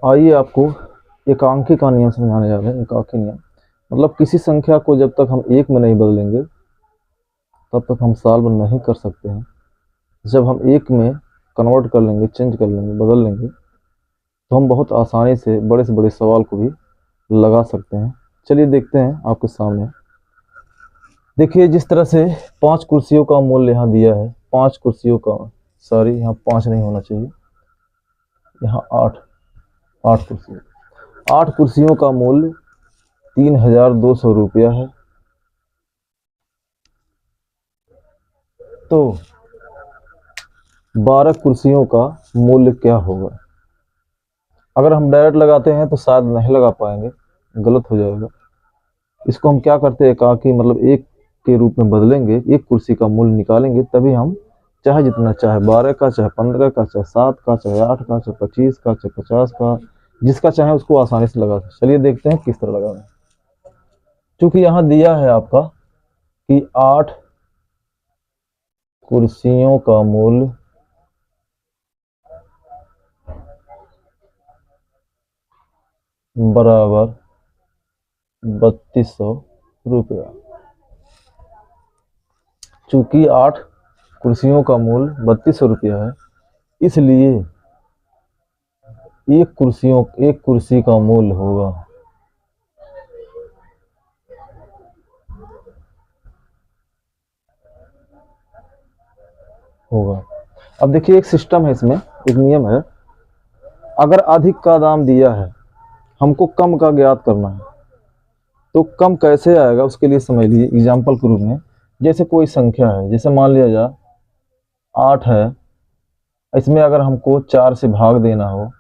आइए आपको एकांकी का नियम समझाने जा रहे हैं। एकांकी नियम मतलब किसी संख्या को जब तक हम एक में नहीं बदलेंगे तब तक हम सॉल्व नहीं कर सकते हैं। जब हम एक में कन्वर्ट कर लेंगे, चेंज कर लेंगे, बदल लेंगे तो हम बहुत आसानी से बड़े सवाल को भी लगा सकते हैं। चलिए देखते हैं आपके सामने। देखिए जिस तरह से 5 कुर्सियों का मूल्य यहाँ दिया है, 5 कुर्सियों का, सॉरी यहाँ 5 नहीं होना चाहिए, यहाँ 8 कुर्सियों, 8 कुर्सियों का मूल्य 3200 रुपया है। तो 12 कुर्सियों का मूल्य क्या होगा? अगर हम डायरेक्ट लगाते हैं तो शायद नहीं लगा पाएंगे, गलत हो जाएगा। इसको हम क्या करते हैं, एकाकी मतलब एक के रूप में बदलेंगे, एक कुर्सी का मूल्य निकालेंगे, तभी हम चाहे जितना, चाहे 12 का, चाहे 15 का, चाहे 7 का, चाहे 8 का, चाहे 25 का, चाहे 50 का, जिसका चाहे उसको आसानी से लगा सकते। चलिए देखते हैं किस तरह लगाना है। क्योंकि यहाँ दिया है आपका कि 8 कुर्सियों का मूल्य बराबर 3200 रुपया। चूंकि 8 कुर्सियों का मूल्य 3200 रुपया है, इसलिए एक कुर्सी का मूल्य होगा। अब देखिए एक सिस्टम है, इसमें एक नियम है। अगर अधिक का दाम दिया है, हमको कम का ज्ञात करना है, तो कम कैसे आएगा उसके लिए समझ लीजिए एग्जाम्पल के रूप में। जैसे कोई संख्या है, जैसे मान लिया जाए 8 है, इसमें अगर हमको 4 से भाग देना हो,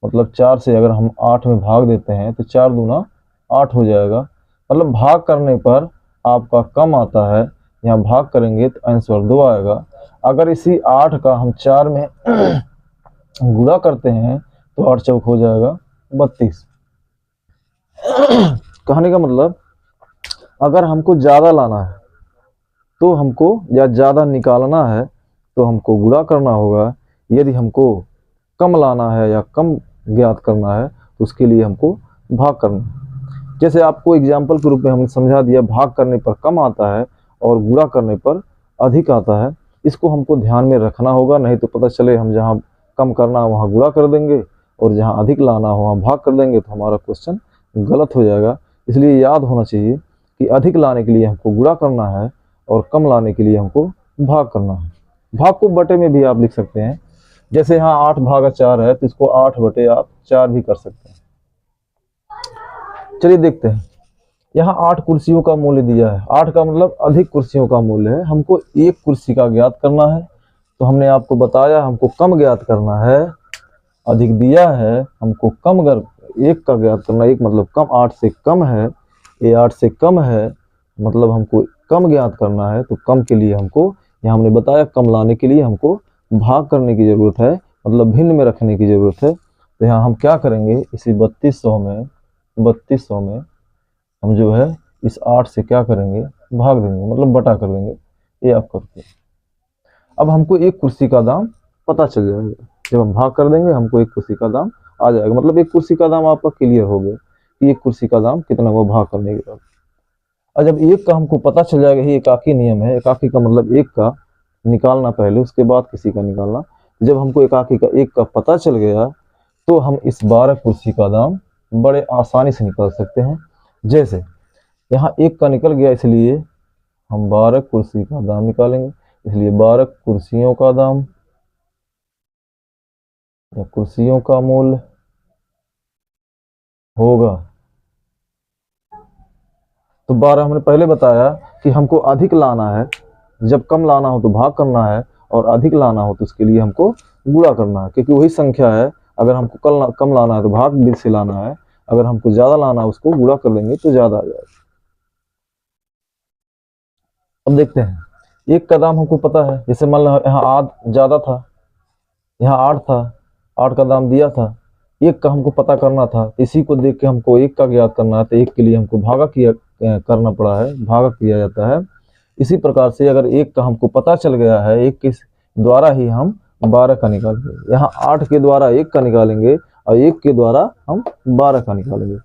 मतलब 4 से अगर हम 8 में भाग देते हैं तो 4 दूना 8 हो जाएगा। मतलब भाग करने पर आपका कम आता है, यहाँ भाग करेंगे तो आंसर 2 आएगा। अगर इसी 8 का हम 4 में गुणा करते हैं तो 8 चौक हो जाएगा 32। कहने का मतलब अगर हमको ज़्यादा लाना है तो हमको, या ज़्यादा निकालना है तो हमको गुणा करना होगा। यदि हमको कम लाना है या कम ज्ञात करना है तो उसके लिए हमको भाग करना है। जैसे आपको एग्जाम्पल के रूप में हमने समझा दिया, भाग करने पर कम आता है और गुणा करने पर अधिक आता है। इसको हमको ध्यान में रखना होगा, नहीं तो पता चले हम जहाँ कम करना है वहाँ गुणा कर देंगे और जहाँ अधिक लाना हो वहाँ भाग कर देंगे, तो हमारा क्वेश्चन गलत हो जाएगा। इसलिए याद होना चाहिए कि अधिक लाने के लिए हमको गुणा करना है और कम लाने के लिए हमको भाग करना है। भाग को बटे में भी आप लिख सकते हैं। जैसे यहाँ 8 भागा 4 है तो इसको 8 बटे आप 4 भी कर सकते हैं। चलिए देखते हैं। यहाँ 8 कुर्सियों का मूल्य दिया है, 8 का मतलब अधिक कुर्सियों का मूल्य है। हमको एक कुर्सी का ज्ञात करना है, तो हमने आपको बताया हमको कम ज्ञात करना है। अधिक दिया है, हमको कम एक का ज्ञात करना है। एक मतलब कम, 8 से कम है, ये 8 से कम है, मतलब हमको कम ज्ञात करना है। तो कम के लिए हमको, यहाँ हमने बताया कम लाने के लिए हमको भाग करने की ज़रूरत है, मतलब भिन्न में रखने की ज़रूरत है। तो यहाँ हम क्या करेंगे, इसी 3200 में हम जो है इस 8 से क्या करेंगे, भाग देंगे, मतलब बटा कर देंगे। ये आप करते हैं। अब हमको एक कुर्सी का दाम पता चल जाएगा। जब हम भाग कर देंगे हमको एक कुर्सी का दाम आ जाएगा, मतलब एक कुर्सी का दाम आपका क्लियर हो गया कि एक कुर्सी का दाम कितना हुआ भाग करने के बाद। और जब एक का हमको पता चल जाएगा, ये एकाकी नियम है। एकाकी का मतलब एक का निकालना पहले, उसके बाद किसी का निकालना। जब हमको एकाकी का एक का पता चल गया तो हम इस 12 कुर्सी का दाम बड़े आसानी से निकाल सकते हैं। जैसे यहाँ एक का निकल गया, इसलिए हम 12 कुर्सी का दाम निकालेंगे। इसलिए 12 कुर्सियों का दाम या कुर्सियों का मूल्य होगा। तो 12 हमने पहले बताया कि हमको अधिक लाना है, जब कम लाना हो तो भाग करना है, और अधिक लाना हो तो उसके लिए हमको गुणा करना है, क्योंकि वही संख्या है। अगर हमको कम लाना है तो भाग बिल से लाना है, अगर हमको ज़्यादा लाना है उसको गुणा कर देंगे तो ज़्यादा आ जाएगा। अब देखते हैं, एक का दाम हमको पता है। जैसे मान लो यहाँ 8 ज़्यादा था, यहाँ 8 था, 8 का दाम दिया था, एक का हमको पता करना था। इसी को देख के हमको एक का ज्ञात करना है, तो एक के लिए हमको भागा किया करना पड़ा है, भागा किया जाता है। इसी प्रकार से अगर एक का हमको पता चल गया है, एक के द्वारा ही हम 12 का निकालेंगे। यहाँ 8 के द्वारा एक का निकालेंगे, और 1 के द्वारा हम 12 का निकालेंगे।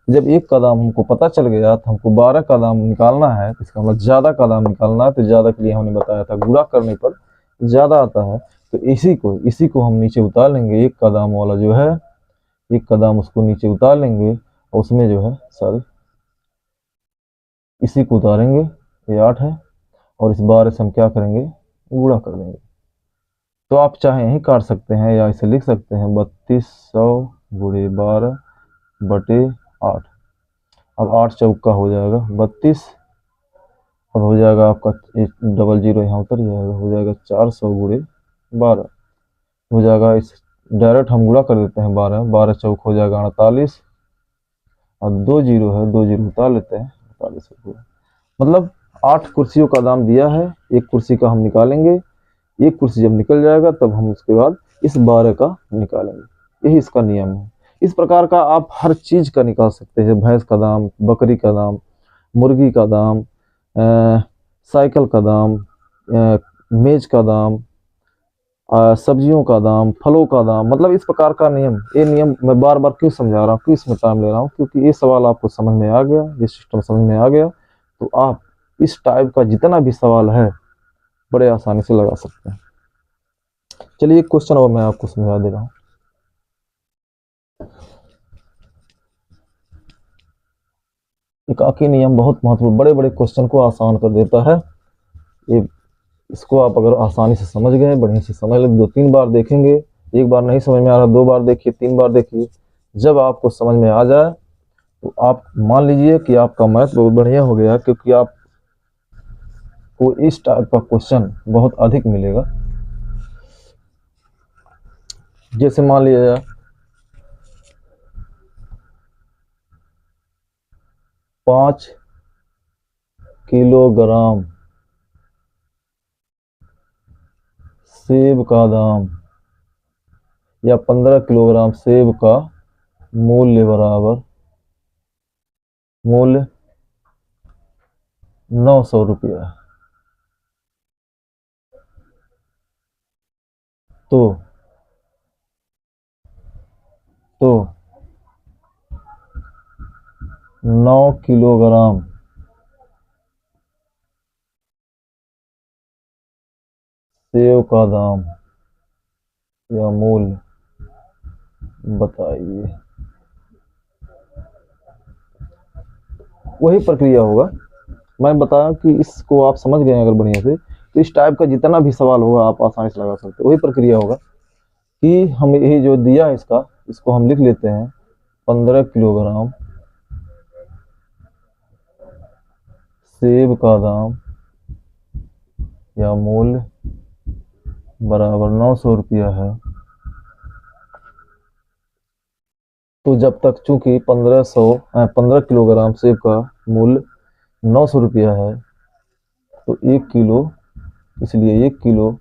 जब 1 का दाम हमको पता चल गया तो हमको 12 का दाम निकालना है, तो इसका मतलब ज़्यादा का दाम निकालना है। तो ज़्यादा के लिए हमने बताया था गुणा करने पर ज़्यादा आता है, तो इसी को हम नीचे उतार लेंगे। 1 का दाम वाला जो है, 1 का दाम उसको नीचे उतार लेंगे और उसमें जो है सॉरी इसी को उतारेंगे, ये 8 है, और इस 12 से हम क्या करेंगे, गुणा कर देंगे। तो आप चाहे यहीं काट सकते हैं या इसे लिख सकते हैं 3200 गुणे 12 बटे 8। अब 8 चौका हो जाएगा 32, अब हो जाएगा आपका 00 यहाँ उतर जाएगा, हो जाएगा 400 गुणे 12 हो जाएगा। इस डायरेक्ट हम गुणा कर देते हैं 12, 12 चौक हो जाएगा 48, और 2 जीरो है, 2 जीरो उतार लेते हैं, 48 रुपये। मतलब 8 कुर्सियों का दाम दिया है, 1 कुर्सी का हम निकालेंगे। 1 कुर्सी जब निकल जाएगा तब हम उसके बाद इस 12 का निकालेंगे। यही इसका नियम है। इस प्रकार का आप हर चीज़ का निकाल सकते हैं। भैंस का दाम, बकरी का दाम, मुर्गी का दाम, साइकिल का दाम, मेज का दाम, सब्जियों का दाम, फलों का दाम, मतलब इस प्रकार का नियम। ये नियम मैं बार बार क्यों समझा रहा हूँ, क्यों इसमें टाइम ले रहा हूँ, क्योंकि ये सवाल आपको समझ में आ गया, ये सिस्टम समझ में आ गया, तो आप इस टाइप का जितना भी सवाल है बड़े आसानी से लगा सकते हैं। चलिए एक क्वेश्चन और मैं आपको समझा दे रहा हूँ। एकाकी नियम बहुत महत्वपूर्ण, बड़े बड़े क्वेश्चन को आसान कर देता है। ये इसको आप अगर आसानी से समझ गए, बढ़िया से समझ ले, 2-3 बार देखेंगे, एक बार नहीं समझ में आ रहा 2 बार देखिए, 3 बार देखिए, जब आपको समझ में आ जाए तो आप मान लीजिए कि आपका मैथ बहुत बढ़िया हो गया, क्योंकि आपको इस टाइप का क्वेश्चन बहुत अधिक मिलेगा। जैसे मान लीजिए 5 किलोग्राम सेब का दाम या 15 किलोग्राम सेब का मूल्य बराबर मूल्य 900 रुपया। तो 9 किलोग्राम सेब का दाम या मूल्य बताइए। वही प्रक्रिया होगा, मैं बताया कि इसको आप समझ गए अगर बढ़िया से, तो इस टाइप का जितना भी सवाल होगा आप आसानी से लगा सकते हैं। वही प्रक्रिया होगा कि हम यही जो दिया है इसको हम लिख लेते हैं 15 किलोग्राम सेब का दाम या मूल्य बराबर 900 रुपया है। तो जब तक चूंकि 15 किलोग्राम सेब का मूल्य 900 रुपया है, तो 1 किलो, इसलिए 1 किलो,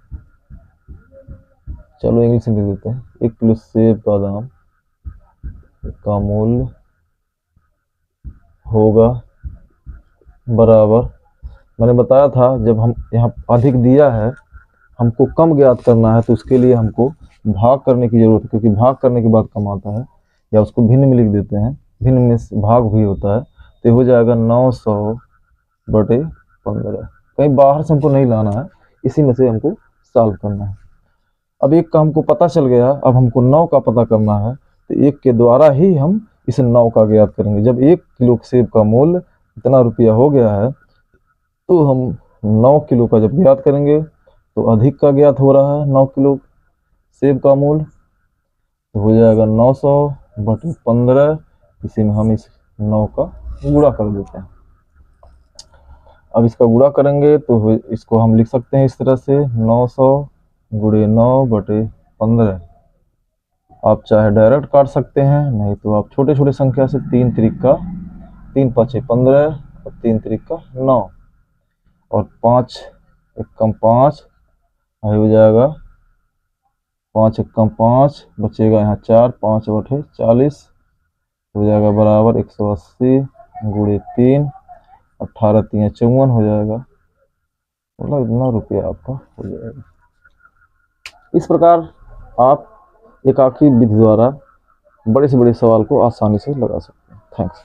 चलो इंग्लिश में लिख देते हैं, 1 किलो सेब का दाम का मूल्य होगा बराबर, मैंने बताया था जब हम यहाँ अधिक दिया है हमको कम ज्ञात करना है, तो उसके लिए हमको भाग करने की जरूरत है, क्योंकि भाग करने के बाद कम आता है, या उसको भिन्न में लिख देते हैं, भिन्न में भाग भी होता है, तो हो जाएगा 900 बटे 15। कहीं बाहर से हमको नहीं लाना है, इसी में से हमको सॉल्व करना है। अब 1 का हमको पता चल गया, अब हमको 9 का पता करना है, तो 1 के द्वारा ही हम इस 9 का ज्ञात करेंगे। जब 1 किलो सेब का मूल्य इतना रुपया हो गया है, तो हम 9 किलो का जब ज्ञात करेंगे तो अधिक का ज्ञात हो रहा है 9 किलो सेब का मूल्य, तो हो जाएगा 900 बटे 15। इसी में हम इस 9 का गुणा कर देते हैं। अब इसका गुणा करेंगे तो इसको हम लिख सकते हैं इस तरह से 900 गुणे 9 बटे 15। आप चाहे डायरेक्ट काट सकते हैं, नहीं तो आप छोटे छोटे संख्या से 3 त्रिका 3 पचे 15 और 3 त्रिका 9 और 5 एकम 5 हो जाएगा, 5 एकम 5 बचेगा यहाँ 4, 5 बटे 40 हो जाएगा बराबर 180 गुणे 3, 18 3 54 हो जाएगा, मतलब इतना रुपया आपका हो जाएगा। इस प्रकार आप एकाकी विधि द्वारा बड़े से बड़े सवाल को आसानी से लगा सकते हैं। थैंक्स।